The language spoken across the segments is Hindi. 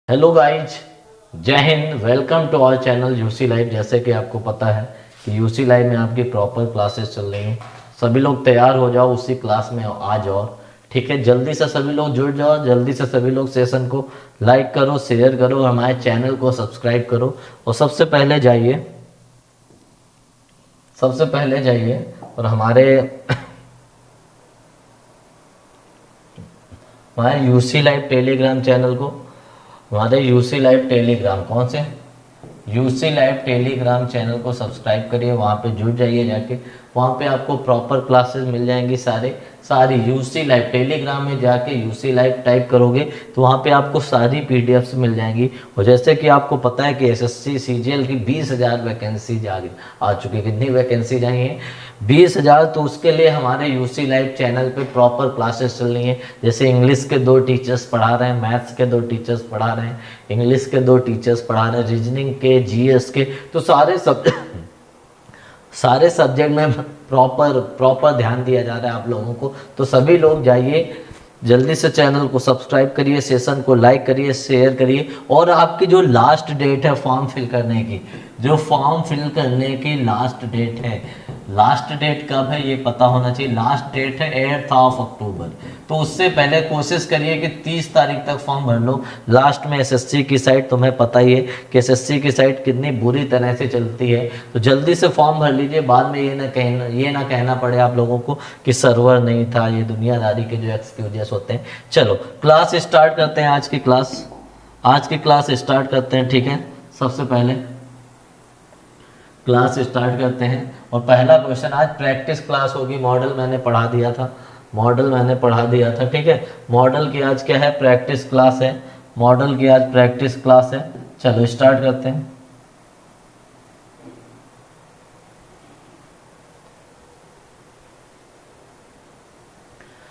हेलो गाइज, जय हिंद। Welcome to our channel UC live. जैसे कि आपको पता है कि यूसी लाइव में आपकी प्रॉपर क्लासेस चल रही हैं। सभी लोग तैयार हो जाओ, उसी क्लास में आ जाओ। ठीक है, जल्दी से सभी लोग जुड़ जाओ, जल्दी से सभी लोग सेशन को लाइक करो, शेयर करो, हमारे चैनल को सब्सक्राइब करो। और सबसे पहले जाइए और हमारे हमारे यूसी लाइव टेलीग्राम चैनल को, हमारे यूसी लाइव टेलीग्राम कौन से यूसी लाइव टेलीग्राम चैनल को सब्सक्राइब करिए। वहाँ पे जुड़ जाइए जाके, वहाँ पे आपको प्रॉपर क्लासेस मिल जाएंगी। सारी यूसी लाइव टेलीग्राम में जाके यूसी लाइव टाइप करोगे तो वहाँ पे आपको सारी पीडीएफ्स मिल जाएंगी। और जैसे कि आपको पता है कि एसएससी सीजीएल की 20,000 वैकेंसी आ चुकी है। कितनी वैकेंसी आई हैं? 20,000। तो उसके लिए हमारे यूसी लाइव चैनल पे प्रॉपर क्लासेस चल रही हैं। जैसे इंग्लिश के 2 टीचर्स पढ़ा रहे हैं, मैथ्स के 2 टीचर्स पढ़ा रहे हैं, इंग्लिश के 2 टीचर्स पढ़ा रहे हैं, रीजनिंग के, जीएस के। तो सारे सब्जेक्ट में प्रॉपर ध्यान दिया जा रहा है आप लोगों को। तो सभी लोग जाइए, जल्दी से चैनल को सब्सक्राइब करिए, सेशन को लाइक करिए, शेयर करिए। और आपकी जो लास्ट डेट है फॉर्म फिल करने की, लास्ट डेट है, लास्ट डेट कब है ये पता होना चाहिए। लास्ट डेट है 8 अक्टूबर। तो उससे पहले कोशिश करिए कि 30 तारीख तक फॉर्म भर लो। लास्ट में एसएससी की साइट, तुम्हें पता ही है कि एसएससी की साइट कितनी बुरी तरह से चलती है। तो जल्दी से फॉर्म भर लीजिए, बाद में ये ना कहना पड़े आप लोगों को कि सर्वर नहीं था, ये दुनियादारी के जो एक्सक्यूजेस होते हैं। चलो क्लास स्टार्ट करते हैं। आज की क्लास स्टार्ट करते हैं। ठीक है, सबसे पहले क्लास स्टार्ट करते हैं। और पहला क्वेश्चन, आज प्रैक्टिस क्लास होगी। मॉडल मैंने पढ़ा दिया था। ठीक है, मॉडल की आज क्या है? प्रैक्टिस क्लास है। चलो स्टार्ट करते हैं।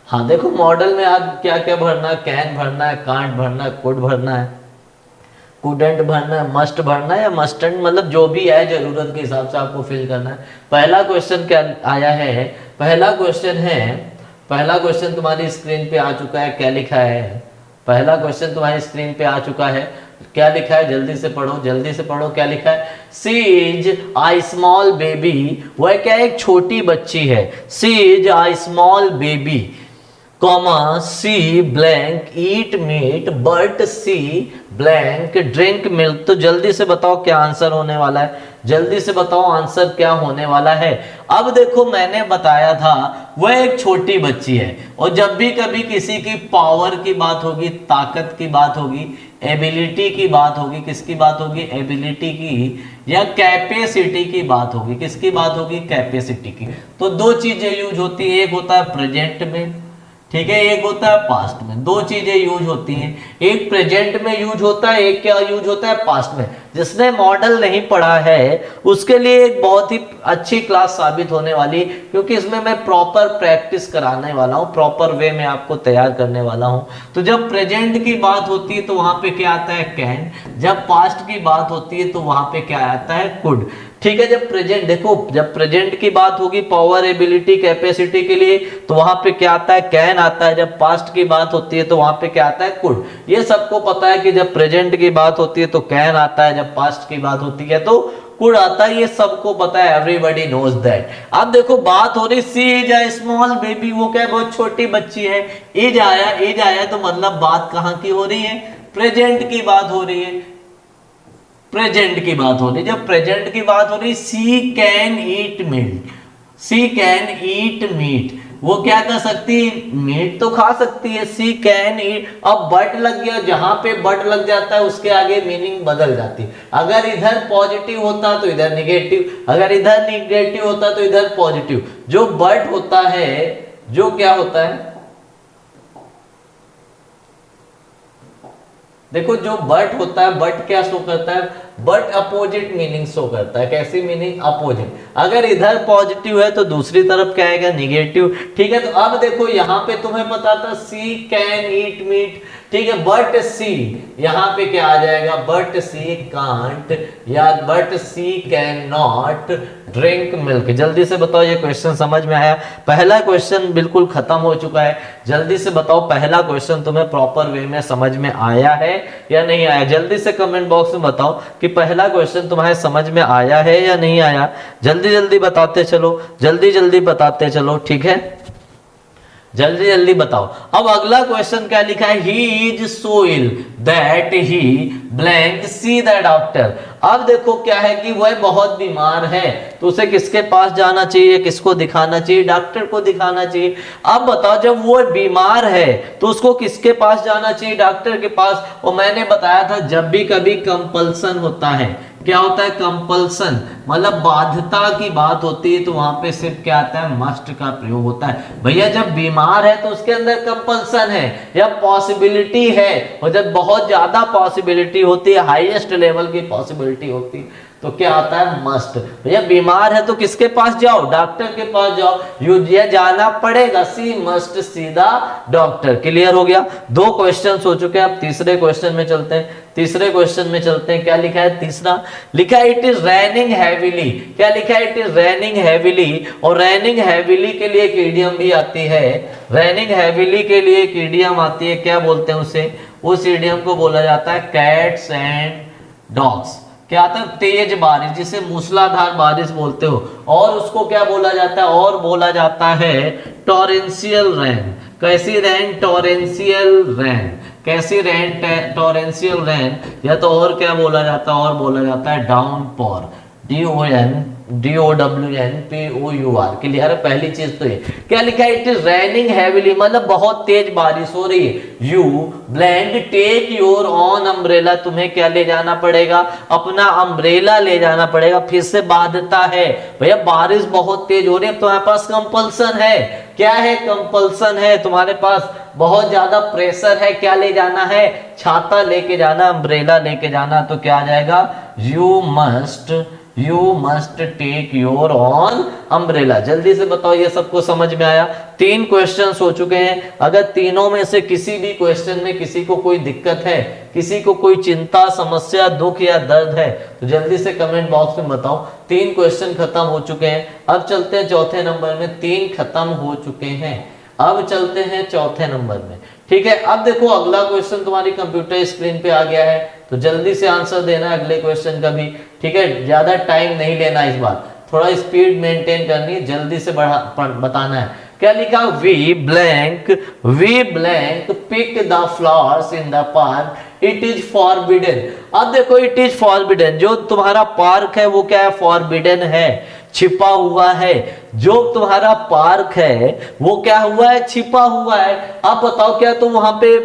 हाँ देखो, मॉडल में आज क्या क्या भरना है? कैन भरना है, कांट भरना है, कुड भरना है, कुडेंट भरना है, मस्ट भरना है या मस्टेंट, मतलब जो भी है जरूरत के हिसाब से आपको फिल करना है। पहला क्वेश्चन क्या आया है? पहला क्वेश्चन तुम्हारी स्क्रीन पे आ चुका है। क्या लिखा है? पहला क्वेश्चन तुम्हारी स्क्रीन पे आ चुका है। क्या लिखा है? जल्दी से पढ़ो। क्या लिखा है? She is a small baby. वह क्या, एक छोटी बच्ची है। She is a small baby, comma she blank eat meat but she blank drink milk. तो जल्दी से बताओ क्या आंसर होने वाला है। अब देखो, मैंने बताया था वह एक छोटी बच्ची है। और जब भी कभी किसी की पावर की बात होगी, ताकत की बात होगी, एबिलिटी की बात होगी, किसकी बात होगी? एबिलिटी की, या कैपेसिटी की बात होगी। किसकी बात होगी? कैपेसिटी की। तो 2 चीजें यूज होती है। एक होता है प्रेजेंट में, ठीक है, एक होता है पास्ट में। 2 चीजें यूज होती हैं। एक प्रेजेंट में यूज होता है, एक क्या यूज होता है? पास्ट में। जिसने मॉडल नहीं पढ़ा है उसके लिए एक बहुत ही अच्छी क्लास साबित होने वाली, क्योंकि इसमें मैं प्रॉपर प्रैक्टिस कराने वाला हूं, प्रॉपर वे में आपको तैयार करने वाला हूं। तो जब प्रेजेंट की बात होती है तो वहां पे क्या आता है? कैन। जब पास्ट की बात होती है तो वहां पे क्या आता है? कुड। ठीक है, जब प्रेजेंट की बात होगी पावर, एबिलिटी, कैपेसिटी के लिए, तो वहां पे क्या आता है? कैन आता है। जब पास्ट की बात होती है तो वहां पे क्या आता है? कुड। ये सबको पता है कि जब प्रेजेंट की बात होती है तो कैन आता है, जब पास्ट की बात होती है तो कुड आता है। ये सबको पता है, एवरीबॉडी नोज दैट। अब देखो, बात हो रही सी इज अ स्मॉल बेबी, वो क्या, बहुत छोटी बच्ची है। इज आया तो मतलब बात कहां की हो रही है? प्रेजेंट की बात हो रही है। जब प्रेजेंट की बात हो रही, सी कैन ईट मीट। वो क्या कर सकती है? मीट तो खा सकती है। सी कैन ईट। अब बट लग गया, जहां पे बट लग जाता है उसके आगे मीनिंग बदल जाती है। अगर इधर पॉजिटिव होता तो इधर निगेटिव, अगर इधर निगेटिव होता तो इधर पॉजिटिव। जो बट होता है, जो क्या होता है, देखो जो बट होता है, बट क्या शो करता है? बट अपोजिट मीनिंग शो करता है। कैसी मीनिंग? अपोजिट। अगर इधर पॉजिटिव है तो दूसरी तरफ क्या आएगा? निगेटिव। ठीक है, तो अब देखो यहां पे तुम्हें पता था सी कैन ईट मीट, ठीक है, बट सी यहां पे क्या आ जाएगा? बट सी कांट, या but she can not drink milk. जल्दी से बताओ ये क्वेश्चन समझ में आया? पहला क्वेश्चन बिल्कुल खत्म हो चुका है। जल्दी से बताओ पहला क्वेश्चन तुम्हें प्रॉपर वे में समझ में आया है या नहीं आया? जल्दी से कमेंट बॉक्स में बताओ कि पहला क्वेश्चन तुम्हारे समझ में आया है या नहीं आया। जल्दी जल्दी बताते चलो, जल्दी जल्दी बताते चलो, ठीक है, जल्दी जल्दी बताओ। अब अगला क्वेश्चन क्या लिखा है? He is so ill that he blank see the doctor. अब देखो क्या है कि वह बहुत बीमार है, तो उसे किसके पास जाना चाहिए, किसको दिखाना चाहिए? डॉक्टर को दिखाना चाहिए। अब बताओ जब वो बीमार है तो उसको किसके पास जाना चाहिए? डॉक्टर के पास। और मैंने बताया था जब भी कभी कंपल्सन होता है, क्या होता है? कंपल्सन मतलब बाध्यता की बात होती है, तो वहां पे सिर्फ क्या आता है? मस्ट का प्रयोग होता है। भैया जब बीमार है तो उसके अंदर कंपल्सन है या पॉसिबिलिटी है, और जब बहुत ज्यादा पॉसिबिलिटी होती है, हाईएस्ट लेवल की पॉसिबिलिटी होती है, तो क्या आता है? मस्ट। भैया बीमार है तो किसके पास जाओ? डॉक्टर के पास जाओ। ये जाना पड़ेगा, she must see the doctor. Clear हो गया? दो क्वेश्चन हो चुके हैं, अब तीसरे क्वेश्चन में चलते हैं। तीसरे क्वेश्चन में चलते हैं। क्या लिखा है? तीसरा लिखा है इट इज रेनिंग हैवीली। क्या लिखा है? It is raining heavily. और रेनिंग हैवीली के लिए एक इडियम भी आती है। रेनिंग हैवीली के लिए एक इडियम आती है, क्या बोलते हैं उसे? उस इडियम को बोला जाता है कैट्स एंड डॉग्स। क्या आता है? तेज बारिश, जिसे मूसलाधार बारिश बोलते हो। और उसको क्या बोला जाता है? और बोला जाता है टॉरेंशियल रेन। कैसी रेन? Torrential rain. कैसी रेन? Torrential rain. या तो और क्या बोला जाता है? और बोला जाता है डाउनपॉर। DOWNPOUR। क्लियर है? पहली चीज तो ये। क्या लिखा है? इट इज रेनिंग हैवीली मतलब बहुत तेज बारिश हो रही है। You blank take your own umbrella. तुम्हें क्या ले जाना पड़ेगा? अपना अम्ब्रेला ले जाना पड़ेगा। फिर से बाध्यता है, भैया बारिश बहुत तेज हो रही है, तुम्हारे पास कंपल्सन है। क्या है? कंपल्सन है, तुम्हारे पास बहुत ज्यादा प्रेशर है। क्या ले जाना है? छाता लेके जाना, अम्ब्रेला लेके जाना। तो क्या आ जाएगा? You must take your own umbrella. जल्दी से बताओ ये सबको समझ में आया? तीन क्वेश्चंस हो चुके हैं। अगर तीनों में से किसी भी क्वेश्चन में किसी को कोई दिक्कत है, किसी को कोई चिंता, समस्या, दुख या दर्द है, तो जल्दी से कमेंट बॉक्स में बताओ। तीन क्वेश्चन खत्म हो चुके हैं। अब चलते हैं चौथे नंबर में। तीन खत्म हो चुके हैं, अब चलते हैं चौथे नंबर में। ठीक है, अब देखो अगला क्वेश्चन तुम्हारी कंप्यूटर स्क्रीन पे आ गया है, तो जल्दी से आंसर देना है अगले क्वेश्चन का भी। ठीक है, ज्यादा टाइम नहीं लेना इस बार, थोड़ा स्पीड मेंटेन करनी है, जल्दी से बताना है। क्या लिखा? We blank pick the flowers in the park, it is forbidden. अब देखो इट इज फॉरबिडन, जो तुम्हारा पार्क है वो क्या है? फॉरबिडन है, छिपा हुआ है। जो तुम्हारा पार्क है वो क्या हुआ है? छिपा हुआ है। अब बताओ क्या तुम वहां पे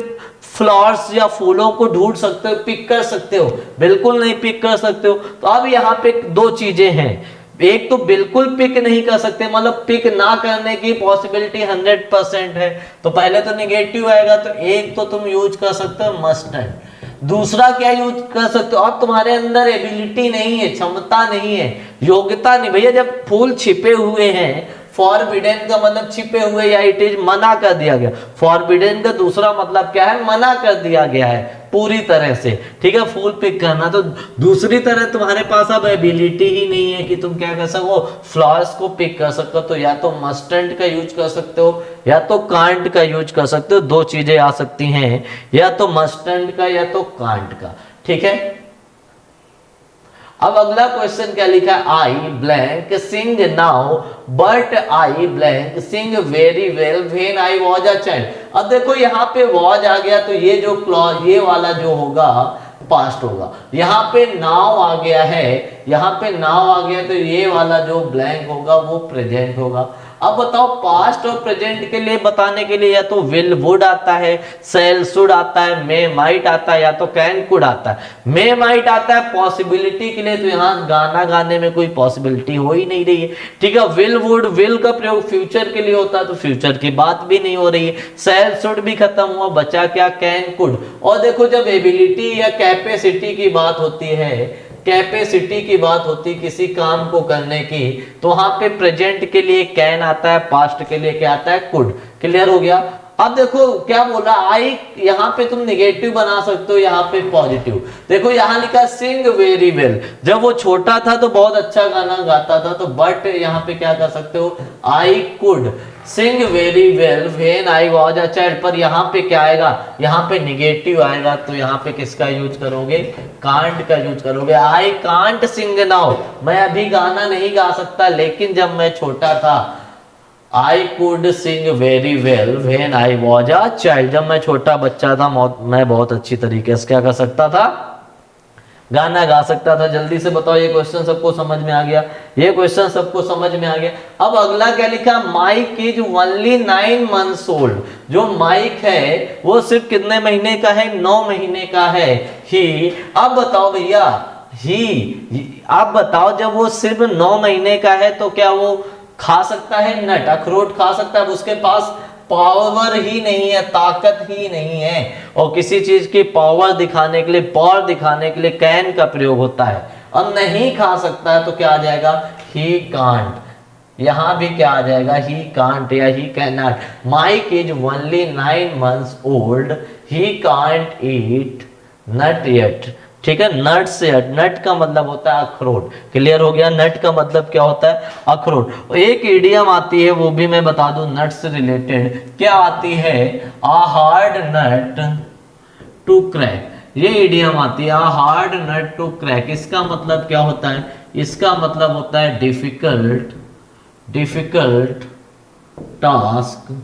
फ्लावर्स या फूलों को ढूंढ सकते हो, पिक कर सकते हो? बिल्कुल नहीं पिक कर सकते हो। तो अब यहाँ पे दो चीजें हैं, एक तो बिल्कुल पिक नहीं कर सकते, मतलब पिक ना करने की पॉसिबिलिटी 100% है, तो पहले तो निगेटिव आएगा। तो एक तो तुम यूज कर सकते हो मस्ट है, दूसरा क्या यूज कर सकते हो? अब तुम्हारे अंदर एबिलिटी नहीं है, क्षमता नहीं है, योग्यता नहीं। भैया जब फूल छिपे हुए हैं, फॉरबिडन का मतलब छिपे हुए या इट इज मना कर दिया गया। फॉरबिडन का दूसरा मतलब क्या है? मना कर दिया गया है पूरी तरह से। ठीक है, फूल पिक करना। तो दूसरी तरह तुम्हारे पास अब एबिलिटी ही नहीं है कि तुम क्या कर सको? फ्लावर्स को पिक कर सको। तो या तो मस्टंड का यूज कर सकते हो या तो कांट का यूज कर सकते हो। दो चीजें आ सकती हैं, या तो मस्टंड का या तो कांट का। ठीक है, अब अगला क्वेश्चन क्या लिखा है? I blank sing now but I blank sing very well when I was a child. अब देखो यहाँ पे वाज आ गया, तो ये जो क्लॉज ये वाला जो होगा पास्ट होगा। यहाँ पे नाउ आ गया है, यहाँ पे नाउ आ गया, तो ये वाला जो ब्लैंक होगा वो प्रेजेंट होगा। अब बताओ पास्ट और प्रेजेंट के लिए बताने के लिए या तो विल वुड आता है, सेल शुड आता है, मे माइट आता है, या तो कैन कुड आता है। मे माइट आता है पॉसिबिलिटी के लिए, तो यहाँ गाना गाने में कोई पॉसिबिलिटी हो ही नहीं रही है। ठीक है, विल वुड, विल का प्रयोग फ्यूचर के लिए होता है, तो फ्यूचर की बात भी नहीं हो रही है। सेल शुड भी खत्म हुआ, बचा क्या? Can could. और देखो जब एबिलिटी या कैपेसिटी की बात होती है, कैपेसिटी की बात होती किसी काम को करने की, तो वहां पे प्रेजेंट के लिए कैन आता है, पास्ट के लिए क्या आता है? कुड। क्लियर हो गया? अब देखो क्या बोल रहा, आई यहाँ पे तुम निगेटिव बना सकते हो, यहाँ पे पॉजिटिव। देखो यहाँ लिखा सिंग वेरी वेल, जब वो छोटा था तो बहुत अच्छा गाना गाता था, तो बट यहाँ पे क्या कर सकते हो, I could sing very well when I was a child, पर यहाँ पे क्या आएगा, यहाँ पे निगेटिव आएगा, तो यहाँ पे किसका यूज करोगे, कांट का यूज करोगे। आई कांट सिंग नाउ, मैं अभी गाना नहीं गा सकता, लेकिन जब मैं छोटा था, I could sing very well when I was a child, जब मैं छोटा बच्चा था मैं बहुत अच्छी तरीके से क्या कर सकता था, गाना गा सकता था। जल्दी से बताओ, ये क्वेश्चन सबको समझ में आ गया, ये क्वेश्चन सबको समझ में आ गया। अब अगला क्या लिखा, Mike is only 9 months old, जो माइक है वो सिर्फ कितने महीने का है, 9 महीने का है। ही, अब बताओ भैया, ही आप बताओ, जब वो सिर्फ 9 महीने का है तो क्या वो खा सकता है नट, अखरोट खा सकता है? उसके पास पावर ही नहीं है, ताकत ही नहीं है। और किसी चीज की पावर दिखाने के लिए, पावर दिखाने के लिए कैन का प्रयोग होता है। अब नहीं खा सकता है तो क्या आ जाएगा, ही कांट। यहां भी क्या आ जाएगा, ही कांट या he can not. Mike is only 9 months old, he can't eat nut yet. ठीक है, नट से, नट का मतलब होता है अखरोट। क्लियर हो गया, नट का मतलब क्या होता है, अखरोट। एक इडियम आती है, वो भी मैं बता दूं, नट से रिलेटेड क्या आती है, आ हार्ड नट टू क्रैक। ये इडियम आती है, आ हार्ड नट टू क्रैक। इसका मतलब क्या होता है, इसका मतलब होता है डिफिकल्ट टास्क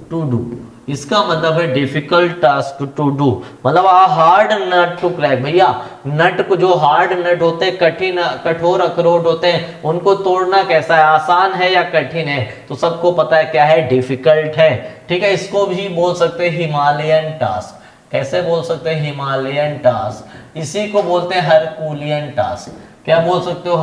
टू डू। इसका मतलब है डिफिकल्ट टास्क टू डू, मतलब आ हार्ड नट टू क्रैक। भैया नट को, जो हार्ड नट होते हैं, कठिन कठोर अखरोट होते हैं, उनको तोड़ना कैसा है, आसान है या कठिन है? तो सबको पता है क्या है, डिफिकल्ट है। ठीक है, इसको भी बोल सकते हैं हिमालयन टास्क। कैसे बोल सकते हैं, हिमालयन टास्क। इसी को बोलते हैं हरकुलियन टास्क। क्या बोल सकते हो,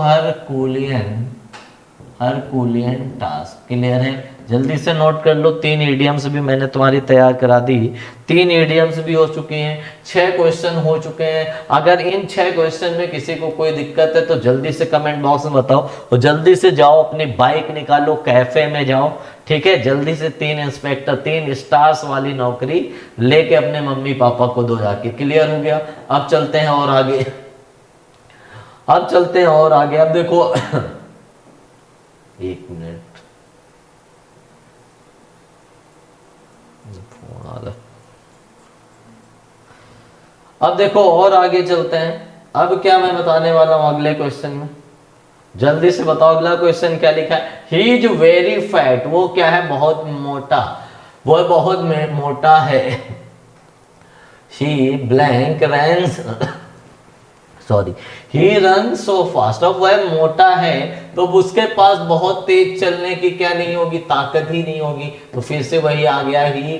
हरकुलियन टास्क। क्लियर है, जल्दी से नोट कर लो। 3 इडियम्स भी मैंने तुम्हारी तैयार करा दी, 3 इडियम्स भी हो चुके हैं, 6 क्वेश्चन हो चुके हैं। अगर इन 6 क्वेश्चन में किसी को कोई दिक्कत है तो जल्दी से कमेंट बॉक्स में बताओ, और जल्दी से जाओ अपनी बाइक निकालो, कैफे में जाओ। ठीक है, जल्दी से 3 इंस्पेक्टर, 3 स्टार्स वाली नौकरी लेके अपने मम्मी पापा को दो जाके। क्लियर हो गया, अब चलते हैं और आगे, अब देखो 1 मिनट, फोन आ रहा। अब देखो और आगे चलते हैं। अब क्या मैं बताने वाला हूं अगले क्वेश्चन में, जल्दी से बताओ अगला क्वेश्चन क्या लिखा है। ही इज वेरी फैट, वो क्या है, बहुत मोटा, वो बहुत मोटा है। ही ब्लैंक रन्स सॉरी, ही रन सो फास्ट। अब वह मोटा है तो उसके पास बहुत तेज चलने की क्या नहीं होगी, ताकत ही नहीं होगी। तो फिर से वही आ गया, he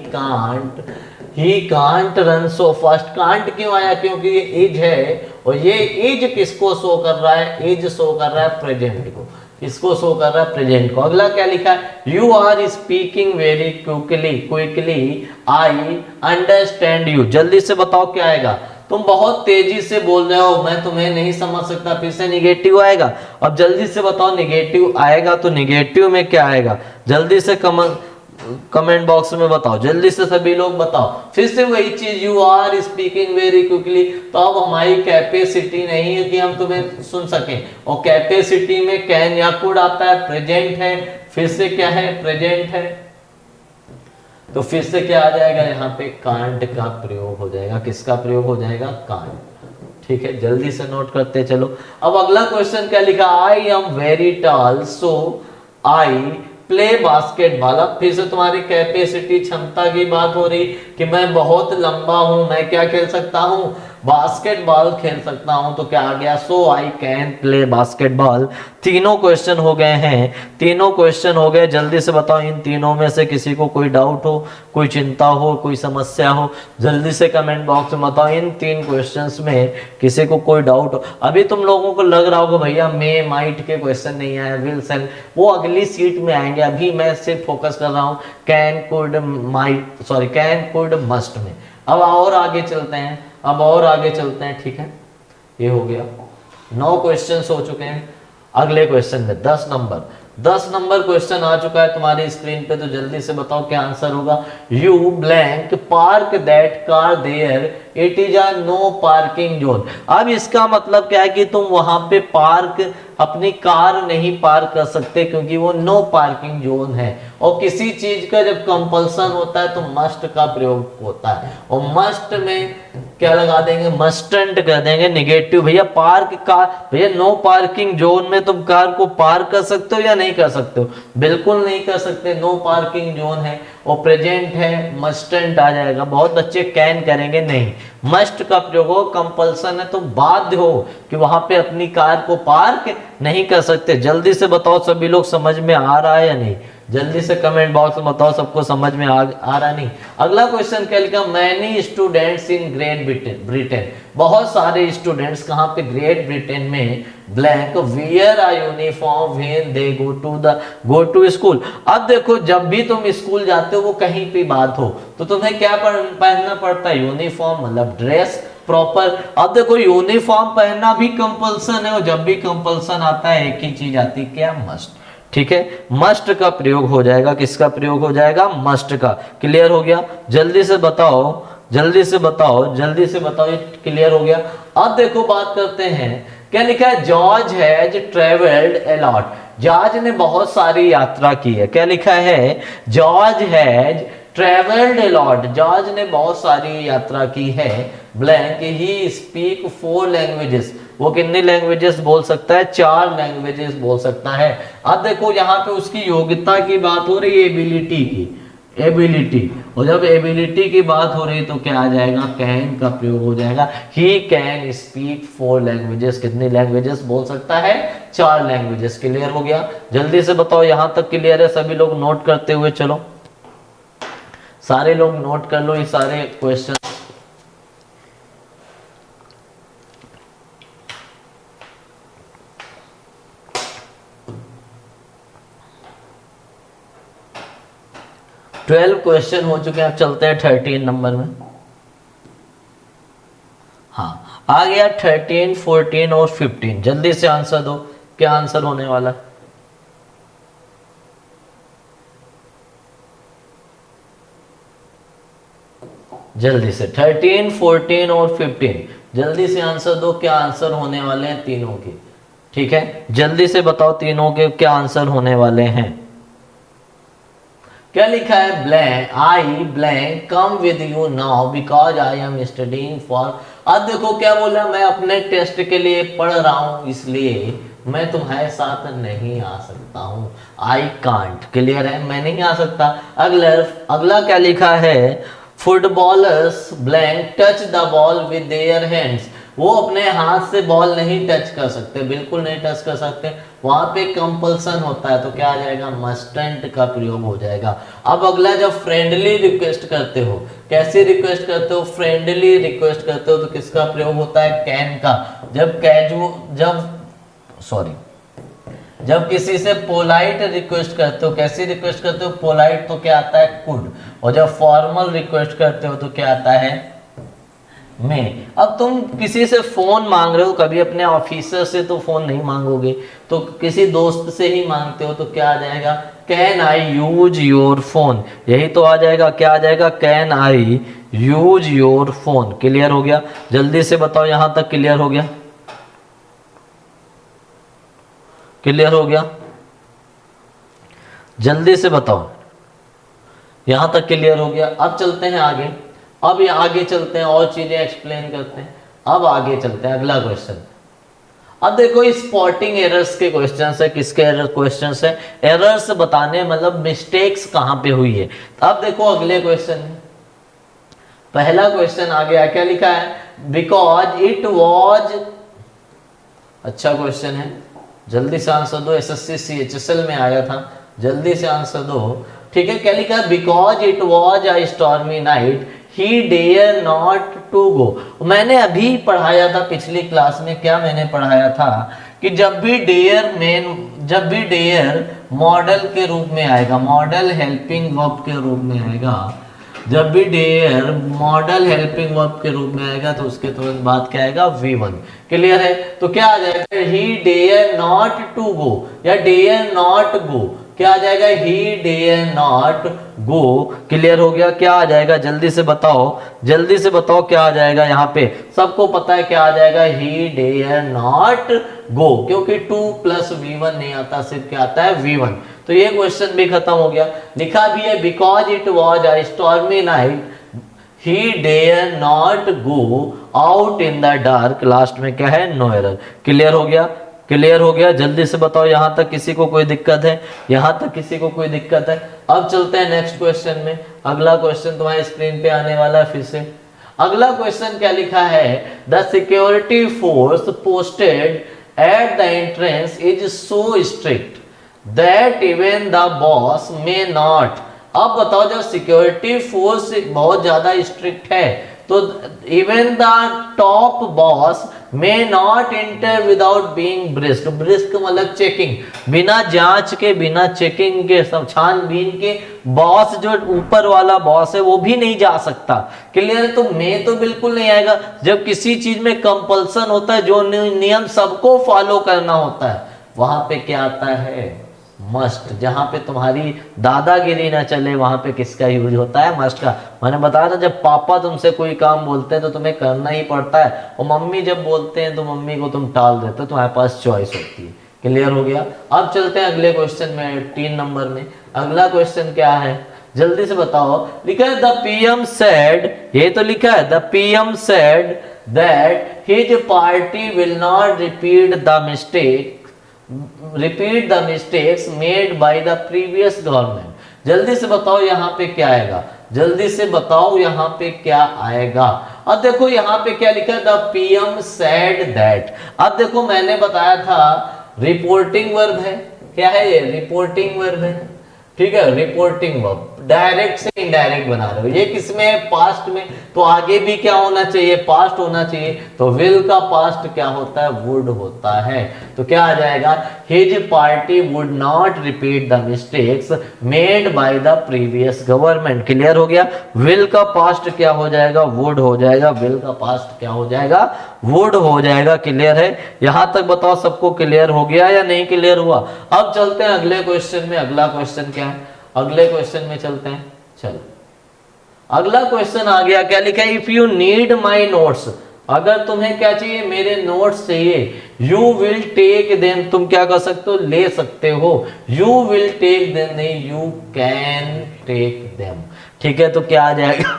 can't run so fast. Can't क्यों आया, क्योंकि ये इज है, और ये इज किसको शो कर रहा है, इज शो कर रहा है प्रेजेंट को। इसको शो कर रहा है प्रेजेंट को। अगला क्या लिखा है, you are speaking very quickly I understand you. जल्दी से बताओ क्या आएगा, तुम बहुत तेजी से बोल रहे हो, मैं तुम्हें नहीं समझ सकता। फिर से निगेटिव आएगा। अब जल्दी से बताओ, निगेटिव आएगा तो निगेटिव में क्या आएगा, जल्दी से कमेंट बॉक्स में बताओ, जल्दी से सभी लोग बताओ। फिर से वही चीज, you are speaking very quickly. तो अब हमारी कैपेसिटी नहीं है कि हम तुम्हें सुन सकें, और कैपेसिटी में कैन या कुड आता है, प्रेजेंट है। फिर से क्या है, प्रेजेंट है, तो फिर से क्या आ जाएगा, यहाँ पे कांट का प्रयोग हो जाएगा। किसका प्रयोग हो जाएगा, कांट। ठीक है, जल्दी से नोट करते चलो। अब अगला क्वेश्चन क्या लिखा, I am very tall so I play basketball. अब फिर से तुम्हारी कैपेसिटी, क्षमता की बात हो रही कि मैं बहुत लंबा हूं, मैं क्या खेल सकता हूं, बास्केटबॉल खेल सकता हूं। तो क्या आ गया, सो आई कैन प्ले बास्केटबॉल। तीनों क्वेश्चन हो गए हैं, तीनों क्वेश्चन हो गए। जल्दी से बताओ इन तीनों में से किसी को कोई डाउट हो, कोई चिंता हो, कोई समस्या हो, जल्दी से कमेंट बॉक्स में बताओ। इन 3 क्वेश्चंस में किसी को कोई डाउट हो। अभी तुम लोगों को लग रहा होगा भैया मे माइट के क्वेश्चन नहीं आए, विल सेंड, वो अगली सीट में आएंगे। अभी मैं सिर्फ फोकस कर रहा हूँ can could might sorry can could must में। अब और आगे चलते हैं, ठीक है। ये हो गया, 9 क्वेश्चंस हो चुके हैं। अगले क्वेश्चन में 10 नंबर, 10 नंबर क्वेश्चन आ चुका है तुम्हारी स्क्रीन पे, तो जल्दी से बताओ क्या आंसर होगा। You blank park that car there, it is a no parking zone. अब इसका मतलब क्या है कि तुम वहां पे पार्क अपनी कार नहीं पार्क कर सकते, क्योंकि वो नो पार्किंग जोन है। और किसी चीज का जब कंपल्सन होता है तो मस्ट का प्रयोग होता है, और मस्ट में क्या लगा देंगे, मस्टंट कर देंगे निगेटिव। भैया पार्क कार, भैया नो पार्किंग जोन में तुम कार को पार्क कर सकते हो या नहीं कर सकते हो? बिल्कुल नहीं कर सकते, नो पार्किंग जोन है। और प्रेजेंट है, मस्टंट आ जाएगा। बहुत बच्चे कैन करेंगे, नहीं, मस्ट का प्रयोग हो, कंपल्सन है तो बाध्य हो कि वहां पे अपनी कार को पार्क नहीं कर सकते। जल्दी से बताओ सभी लोग, समझ में आ रहा है या नहीं? जल्दी से कमेंट बॉक्स में बताओ सबको समझ में आ रहा नहीं। अगला क्वेश्चन क्या लिखा, many students in Great Britain, बहुत सारे स्टूडेंट्स कहाँ पे, ग्रेट ब्रिटेन में, blank wear a uniform when they go to school. अब देखो जब भी तुम स्कूल जाते हो, वो कहीं भी बात हो, तो तुम्हें क्या पहनना पड़ता है, यूनिफॉर्म, मतलब ड्रेस प्रॉपर। अब देखो यूनिफॉर्म पहनना भी कंपल्सन है, और जब भी कंपल्सन आता है एक ही चीज आती है, क्या, मस्ट। ठीक है, मस्ट का प्रयोग हो जाएगा, किसका प्रयोग हो जाएगा, मस्ट का। क्लियर हो गया? जल्दी से बताओ, जल्दी से बताओ, जल्दी से बताओ, ये क्लियर हो गया? अब देखो बात करते हैं, क्या लिखा है, George has travelled a lot, George ने बहुत सारी यात्रा की है। क्या लिखा है, George has travelled a lot, George ने बहुत सारी यात्रा की है, ब्लैंक ही स्पीक 4 लैंग्वेजेस, वो कितनी लैंग्वेजेस बोल सकता है, 4 लैंग्वेजेस बोल सकता है। अब देखो यहाँ पे उसकी योग्यता की बात हो रही है, एबिलिटी की, एबिलिटी, और जब एबिलिटी की बात हो रही है तो क्या आ जाएगा, कैन का प्रयोग हो जाएगा। ही कैन स्पीक 4 लैंग्वेजेस, कितनी लैंग्वेजेस बोल सकता है, 4 लैंग्वेजेस। क्लियर हो गया? जल्दी से बताओ, यहां तक क्लियर है? सभी लोग नोट करते हुए चलो, सारे लोग नोट कर लो ये सारे क्वेश्चन। ट्वेल्व क्वेश्चन हो चुके हैं, अब चलते हैं 13 नंबर में। हाँ, आ गया 13, 14 और 15। जल्दी से आंसर दो, क्या आंसर होने वाला है? जल्दी से 13, 14 और 15, जल्दी से आंसर दो, क्या आंसर होने वाले हैं तीनों के। ठीक है, जल्दी से बताओ तीनों के क्या आंसर होने वाले हैं। क्या लिखा है, blank I blank come with you now because I am studying for. अब देखो क्या बोला, मैं अपने टेस्ट के लिए पढ़ रहा हूं, इसलिए मैं तुम्हारे साथ नहीं आ सकता हूं। I can't. क्लियर है, मैं नहीं आ सकता। अगला क्या लिखा है, footballers blank touch the ball with their hands, वो अपने हाथ से बॉल नहीं टच कर सकते, बिल्कुल नहीं टच कर सकते, वहां पे कंपल्सन होता है, तो क्या आ जाएगा, मस्टंट का प्रयोग हो जाएगा। अब अगला, जब फ्रेंडली रिक्वेस्ट करते हो, कैसे रिक्वेस्ट करते हो, फ्रेंडली रिक्वेस्ट करते हो, तो किसका प्रयोग होता है, कैन का। जब किसी से पोलाइट रिक्वेस्ट करते हो, कैसी रिक्वेस्ट करते हो, पोलाइट, तो क्या आता है, कुड। और जब फॉर्मल रिक्वेस्ट करते हो तो क्या आता है, में। अब तुम किसी से फोन मांग रहे हो, कभी अपने ऑफिसर से तो फोन नहीं मांगोगे, तो किसी दोस्त से ही मांगते हो, तो क्या आ जाएगा, can I use your phone, यही तो आ जाएगा। क्या आ जाएगा, can I use your phone. Clear हो गया? जल्दी से बताओ, यहां तक क्लियर हो गया? क्लियर हो गया? जल्दी से बताओ, यहां तक क्लियर हो गया? अब चलते हैं आगे, अब ये आगे चलते हैं और चीजें एक्सप्लेन करते हैं। अब आगे चलते हैं, अगला क्वेश्चन। अब देखो स्पॉटिंग एरर्स के क्वेश्चंस है, किसके एरर क्वेश्चंस है, एरर्स बताने, मतलब मिस्टेक्स कहां पे हुई है। अब देखो अगले क्वेश्चन, पहला क्वेश्चन आ गया, क्या लिखा है, बिकॉज इट वॉज, अच्छा क्वेश्चन है, जल्दी से आंसर दो, एसएससी सीएचएसएल में आया था, जल्दी से आंसर दो। ठीक है, क्या लिखा है, because it was a stormy night he dare not to go. मैंने अभी पढ़ाया था पिछली क्लास में, क्या मैंने पढ़ाया था कि जब भी डेयर मॉडल के रूप में आएगा, मॉडल हेल्पिंग वर्ब के रूप में आएगा, जब भी डेयर मॉडल हेल्पिंग वर्ब के रूप में आएगा तो उसके तुरंत बाद क्या आएगा, V1। क्लियर है? तो क्या आ जाएगा, he dare not to go, या डेयर नॉट गो, क्या आ जाएगा, he dare not go. Clear हो गया, क्या आ जाएगा जल्दी से बताओ, जल्दी से बताओ क्या आ जाएगा, यहाँ पे सबको पता है क्या आ जाएगा, ही डेयर नॉट गो, क्योंकि 2 + v1 नहीं आता, सिर्फ क्या आता है v1। तो ये क्वेश्चन भी खत्म हो गया। लिखा भी है because it was a stormy night he dare not go out in the dark, last में क्या है, नो एरर। क्लियर हो गया, क्लियर हो गया, जल्दी से बताओ यहां तक किसी को कोई दिक्कत है, यहां तक किसी को कोई दिक्कत है। अब चलते हैं नेक्स्ट क्वेश्चन में। अगला क्वेश्चन तुम्हारे स्क्रीन पे आने वाला है फिर से। अगला क्वेश्चन क्या लिखा है, the security force posted at the entrance is so strict that even the boss may not. अब बताओ जब सिक्योरिटी फोर्स बहुत ज्यादा स्ट्रिक्ट है तो even the top boss may not enter without being brisk, brisk मतलब चेकिंग, बिना जांच के बिना चेकिंग के सब छानबीन के बॉस जो ऊपर वाला बॉस है वो भी नहीं जा सकता। क्लियर है, तो मैं तो बिल्कुल नहीं आएगा। जब किसी चीज में कंपल्सन होता है, जो नियम सबको फॉलो करना होता है, वहां पे क्या आता है, मस्ट। जहां पे तुम्हारी दादागिरी ना चले वहां पे किसका यूज होता है, मस्ट का। मैंने बताया था जब पापा तुमसे कोई काम बोलते हैं तो तुम्हें करना ही पड़ता है, और मम्मी जब बोलते हैं तो मम्मी को तुम टाल देते हो, तुम्हारे पास चॉइस होती है। क्लियर हो गया। अब चलते हैं अगले क्वेश्चन में, 3 नंबर में। अगला क्वेश्चन क्या है, जल्दी से बताओ। लिखा है द पीएम सेड, ये तो लिखा है the PM said that his party will not repeat the mistakes made by the previous government. जल्दी से बताओ यहाँ पे क्या आएगा, जल्दी से बताओ यहाँ पे क्या आएगा। अब देखो यहाँ पे क्या लिखा है, द पीएम सेड दैट। अब देखो मैंने बताया था रिपोर्टिंग वर्ब है, क्या है ये, रिपोर्टिंग वर्ब है, ठीक है, रिपोर्टिंग वर्ब। डायरेक्ट से इनडायरेक्ट बना रहे हो, ये किसमें है, पास्ट में, तो आगे भी क्या होना चाहिए, पास्ट होना चाहिए। तो विल का पास्ट क्या होता है, वुड होता है। तो क्या आ जाएगा, his party would not repeat the mistakes made by the previous government. Clear हो गया। विल का पास्ट क्या हो जाएगा, वुड हो जाएगा। विल का पास्ट क्या हो जाएगा, वुड हो जाएगा। क्लियर है, यहां तक बताओ सबको क्लियर हो गया या नहीं क्लियर हुआ। अब चलते हैं अगले क्वेश्चन में। अगला क्वेश्चन क्या है, अगले क्वेश्चन में चलते हैं। चलो अगला क्वेश्चन आ गया, क्या लिखा है, if you need my notes, अगर तुम्हें क्या चाहिए, मेरे नोट्स चाहिए, यू विल टेक देम, तुम क्या कर सकते हो, ले सकते हो। यू विल टेक देम नहीं, यू कैन टेक देम। ठीक है, तो क्या आ जाएगा,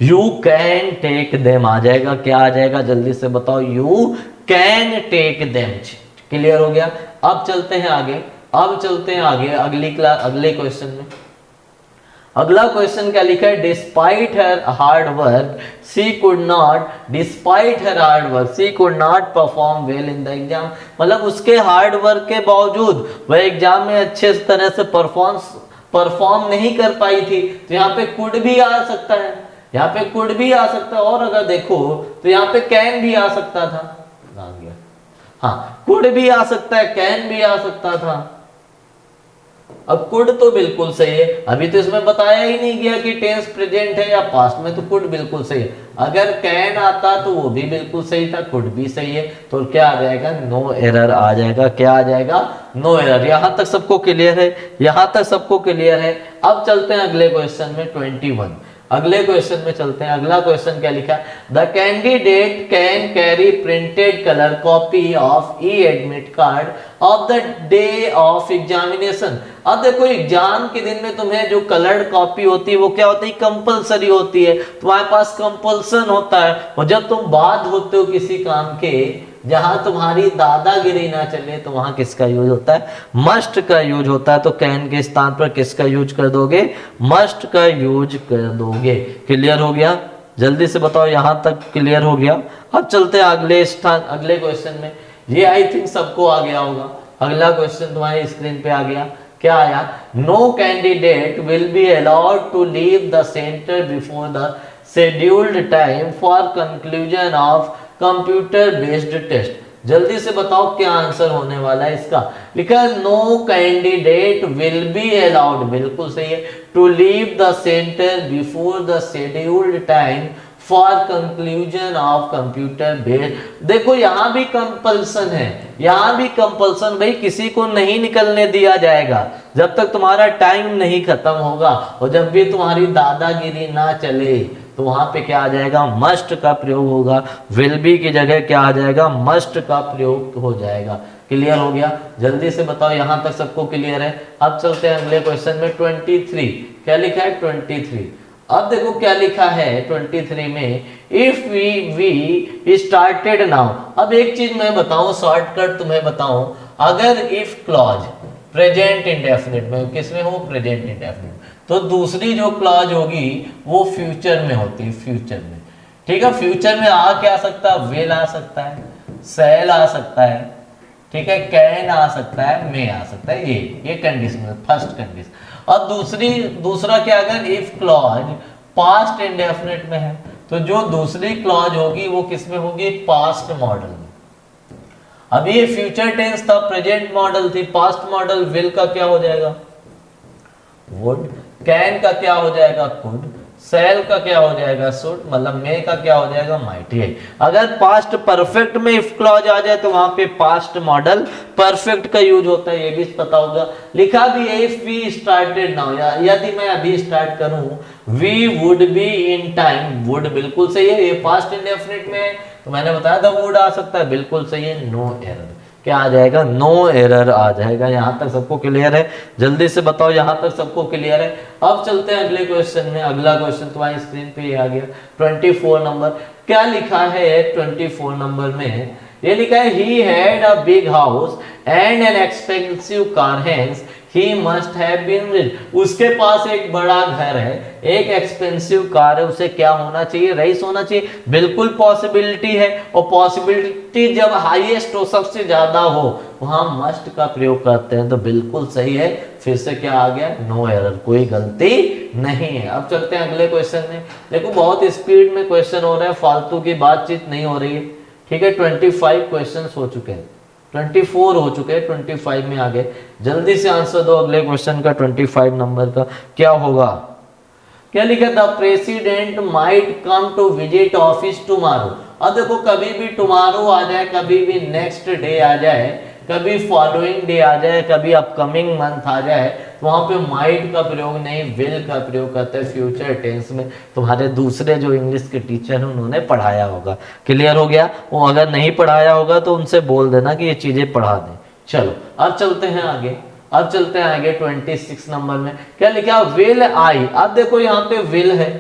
यू कैन टेक देम आ जाएगा। क्या आ जाएगा, जल्दी से बताओ, you can take them. Clear हो गया। अब चलते हैं आगे, अब चलते हैं आगे अगली क्लास, अगले क्वेश्चन में। अगला क्वेश्चन क्या लिखा है, despite her hard work she could not, despite her hard work she could not perform well in the exam. मतलब उसके हार्ड वर्क के बावजूद वह एग्जाम में अच्छे तरह से परफॉर्म नहीं कर पाई थी। तो यहाँ पे कुड भी आ सकता है, यहाँ पे कुड भी आ सकता है, और अगर देखो तो यहाँ पे कैन भी आ सकता था, हाँ कुड भी आ सकता है, कैन भी आ सकता था। अब कुड तो बिल्कुल सही है, अभी तो इसमें बताया ही नहीं गया कि टेंस प्रेजेंट है या पास्ट में, तो कुड बिल्कुल सही है। अगर कैन आता तो वो भी बिल्कुल सही था, कुड भी सही है, तो क्या आ जाएगा, नो एरर आ जाएगा। क्या आ जाएगा, नो एरर। यहां तक सबको क्लियर है, यहां तक सबको क्लियर है। अब चलते हैं अगले क्वेश्चन में, 21। अगले क्वेश्चन में चलते हैं। अगला क्वेश्चन क्या लिखा, the candidate can carry printed colour copy of E admit card of the day of examination. अब देखो एग्जाम के दिन में तुम्हें जो कलर्ड कॉपी होती है वो क्या होती है, कंपलसरी होती है, तुम्हारे पास कंपल्सन होता है। और जब तुम बात होते हो किसी काम के जहां तुम्हारी दादागिरी ना चले तो वहां किसका यूज होता है, मस्ट का यूज होता है। तो कैन के स्थान पर किसका यूज कर दोगे, मस्ट का यूज कर दोगे। क्लियर हो गया, जल्दी से बताओ, यहां तक क्लियर हो गया। अब चलते हैं अगले स्थान, अगले क्वेश्चन में। ये आई थिंक सबको आ गया होगा। अगला क्वेश्चन तुम्हारी स्क्रीन पे आ गया, क्या आया, no candidate will be allowed to leave the centre before the scheduled time for conclusion of computer based test. जल्दी से बताओ क्या आंसर होने वाला है इसका। लिखा है no candidate will be allowed, बिल्कुल सही है, to leave the centre before the scheduled time for conclusion of computer based. देखो यहाँ भी कंपल्सन है, यहाँ भी कंपल्सन, भाई किसी को नहीं निकलने दिया जाएगा जब तक तुम्हारा टाइम नहीं खत्म होगा। और जब भी तुम्हारी दादागिरी ना चले तो वहां पे क्या आ जाएगा, मस्ट का प्रयोग होगा। विल बी की जगह क्या आ जाएगा, मस्ट का प्रयोग हो जाएगा। क्लियर हो गया? जल्दी से बताओ, यहां तक सबको क्लियर है? अब चलते हैं अगले क्वेश्चन में। 23 क्या लिखा है? 23। अब देखो क्या लिखा है 23 में, इफ वी स्टार्टेड नाउ। अब एक चीज मैं बताऊं, शॉर्टकट तुम्हें बताऊं, अगर इफ क्लॉज प्रेजेंट इंडेफिनिट में, किसमें हो? प्रेजेंट इंडेफिनिट, तो दूसरी जो क्लॉज होगी वो फ्यूचर में होती है, फ्यूचर में। ठीक है, फ्यूचर में आ क्या सकता है? विल आ सकता है, शैल आ सकता है, ठीक है, कैन आ सकता है, मे आ सकता है। ये कंडीशन, फर्स्ट कंडीशन। और दूसरा क्या, अगर इफ क्लॉज पास्ट इंडेफिनिट में है तो जो दूसरी क्लॉज होगी वो किसमें होगी? पास्ट मॉडल में। अब ये फ्यूचर टेंस था, प्रेजेंट मॉडल थी, पास्ट मॉडल। विल का क्या हो जाएगा? वुड। कैन का क्या हो जाएगा? कुड। सेल का क्या हो जाएगा? शुड। मतलब मे का क्या हो जाएगा? माइट। है। अगर पास्ट परफेक्ट में इफ क्लॉज आ जाए तो वहां पे पास्ट मॉडल परफेक्ट का यूज होता है, ये भी पता होगा। लिखा भी है इफ वी स्टार्टेड नाउ, यदि मैं अभी स्टार्ट करूं, we would be in time. Would बिल्कुल सही है, ये पास्ट इंडेफिनिट में है, तो मैंने बताया था वुड आ सकता है, बिल्कुल सही है। नो एरर, क्या आ जाएगा? नो एरर आ जाएगा। यहां तक सबको क्लियर है? जल्दी से बताओ, यहां तक सबको क्लियर है? अब चलते हैं अगले क्वेश्चन में। अगला क्वेश्चन तुम्हारी स्क्रीन पे आ गया, 24 नंबर। क्या लिखा है 24 नंबर में? ये लिखा है, he had a big house and an expensive car, hence he must have been rich. उसके पास एक बड़ा घर है, एक एक्सपेंसिव कार है, उसे क्या होना चाहिए? रईस होना चाहिए। बिल्कुल पॉसिबिलिटी है, और पॉसिबिलिटी जब हाईएस्ट हो, सबसे ज्यादा हो, वहां मस्ट का प्रयोग करते हैं, तो बिल्कुल सही है। फिर से क्या आ गया? नो एरर, कोई गलती नहीं है। अब चलते हैं अगले क्वेश्चन में। देखो बहुत स्पीड में क्वेश्चन हो रहा है, फालतू की बातचीत नहीं हो रही है। ठीक है, 25 क्वेश्चन हो चुके हैं, 24 हो चुके हैं, 25 में आ गए। जल्दी से आंसर दो अगले क्वेश्चन का, 25 नंबर का क्या होगा? क्या लिखा? The president might come to visit office tomorrow. अब देखो कभी भी टुमारो आ जाए, कभी भी नेक्स्ट डे आ जाए, कभी फॉलोइंग डे आ जाए, कभी अपकमिंग मंथ आ जाए, तो वहां पे माइट का प्रयोग नहीं, विल का प्रयोग करते हैं फ्यूचर टेंस में। तुम्हारे दूसरे जो इंग्लिश के टीचर हैं उन्होंने पढ़ाया होगा। क्लियर हो गया? वो अगर नहीं पढ़ाया होगा तो उनसे बोल देना कि ये चीजें पढ़ा दें। चलो अब चलते हैं आगे। अब चलते हैं आगे 26 नंबर में। क्या लिखा? Will I. अब देखो यहाँ पे विल है,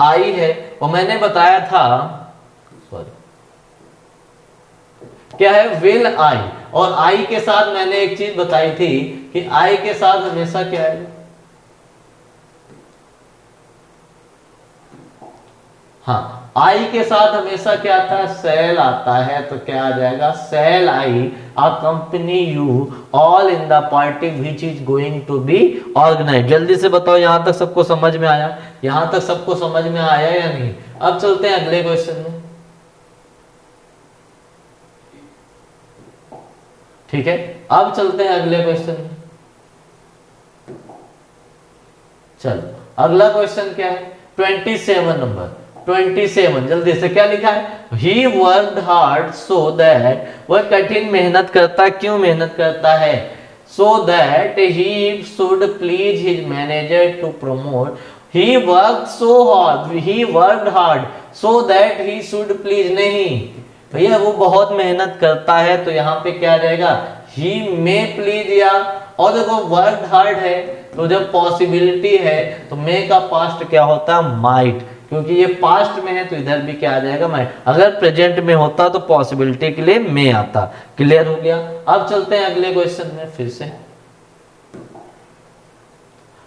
आई है, और मैंने बताया था, सॉरी क्या है? Will I. और आई के साथ मैंने एक चीज बताई थी कि आई के साथ हमेशा क्या है? हाँ, आई के साथ हमेशा क्या आता है? सेल आता है। तो क्या आ जाएगा? Shall I accompany you all in the party which is going to be organise. जल्दी से बताओ, यहां तक सबको समझ में आया? यहां तक सबको समझ में आया या नहीं? अब चलते हैं अगले क्वेश्चन में। ठीक है, अब चलते हैं अगले क्वेश्चन में। चलो अगला क्वेश्चन क्या है? 27 नंबर। 27 जल्दी से क्या लिखा है? He worked hard so that, वह कठिन मेहनत करता, क्यों मेहनत करता है? So that he should please his manager to promote. He work so hard, he worked hard so that he should please, नहीं भैया, वो बहुत मेहनत करता है, तो यहाँ पे क्या रहेगा? ही मे प्लीज। या और देखो वर्कड हार्ड है, तो जब पॉसिबिलिटी है तो मे का पास्ट क्या होता है? माइट, क्योंकि ये पास्ट में है तो इधर भी क्या आ जाएगा? माइट। अगर प्रेजेंट में होता तो पॉसिबिलिटी के लिए मे आता। क्लियर हो गया? अब चलते हैं अगले क्वेश्चन में फिर से।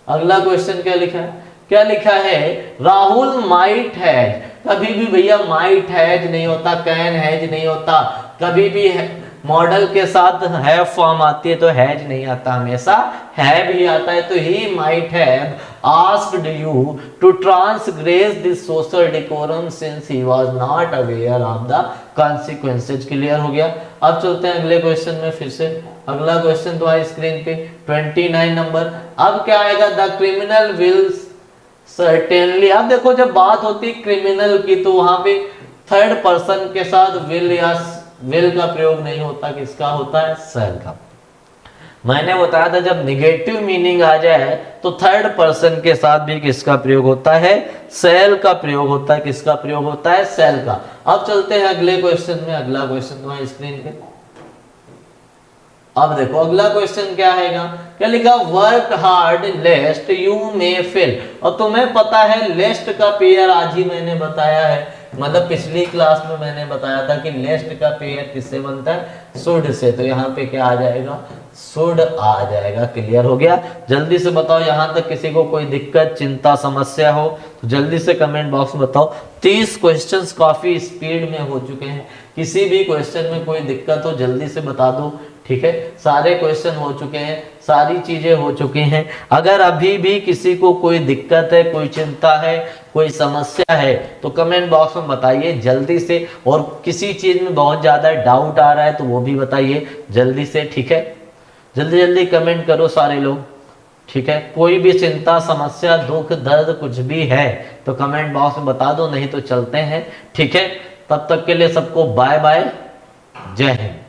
अगला क्वेश्चन क्या लिखा है? क्या लिखा है? Rahul might has. कभी भी भैया माइट हैज नहीं होता, कैन हैज नहीं होता, कभी भी मॉडल के साथ हैव फॉर्म आती है तो हैज नहीं आता, हमेशा हैव ही आता है। तो he might have asked you to transgress this social decorum since he was not aware of the consequences. Clear हो गया? अब चलते हैं अगले क्वेश्चन में फिर से। अगला क्वेश्चन तुम्हारी स्क्रीन पे 29 नंबर। अब क्या आएगा? The criminal will certainly. अब देखो जब बात होती है क्रिमिनल की तो वहां पे थर्ड पर्सन के साथ विल या विल का प्रयोग नहीं होता, किसका होता है, शैल का। मैंने बताया था जब निगेटिव मीनिंग आ जाए तो थर्ड पर्सन के साथ भी किसका प्रयोग होता है, शैल का प्रयोग होता है। किसका प्रयोग होता है, शैल का। अब चलते हैं अगले क्वेश्चन में। अगला क्वेश्चन तुम्हारी स्क्रीन पे। अब देखो अगला क्वेश्चन क्या है, क्या लिखा, work hard लेस्ट you may fail. और तुम्हें पता है लेस्ट का पेयर आज ही मैंने बताया है, मतलब पिछली क्लास में मैंने बताया था कि लेस्ट का पेयर किससे बनता है, शुड से। तो यहाँ पे क्या आ जाएगा, शुड आ जाएगा। क्लियर हो गया। जल्दी से बताओ यहाँ तक किसी को कोई दिक्कत, चिंता, समस्या हो तो जल्दी से कमेंट बॉक्स में बताओ। 30 क्वेश्चंस काफी स्पीड में हो चुके हैं। किसी भी क्वेश्चन में कोई दिक्कत हो जल्दी से बता दो, ठीक है। सारे क्वेश्चन हो चुके हैं, सारी चीजें हो चुकी हैं। अगर अभी भी किसी को कोई दिक्कत है, कोई चिंता है, कोई समस्या है तो कमेंट बॉक्स में बताइए जल्दी से। और किसी चीज में बहुत ज्यादा डाउट आ रहा है तो वो भी बताइए जल्दी से, ठीक है। जल्दी जल्दी कमेंट करो सारे लोग, ठीक है। कोई भी चिंता, समस्या, दुख, दर्द कुछ भी है तो कमेंट बॉक्स में बता दो, नहीं तो चलते हैं, ठीक है। तब तक के लिए सबको बाय बाय, जय हिंद।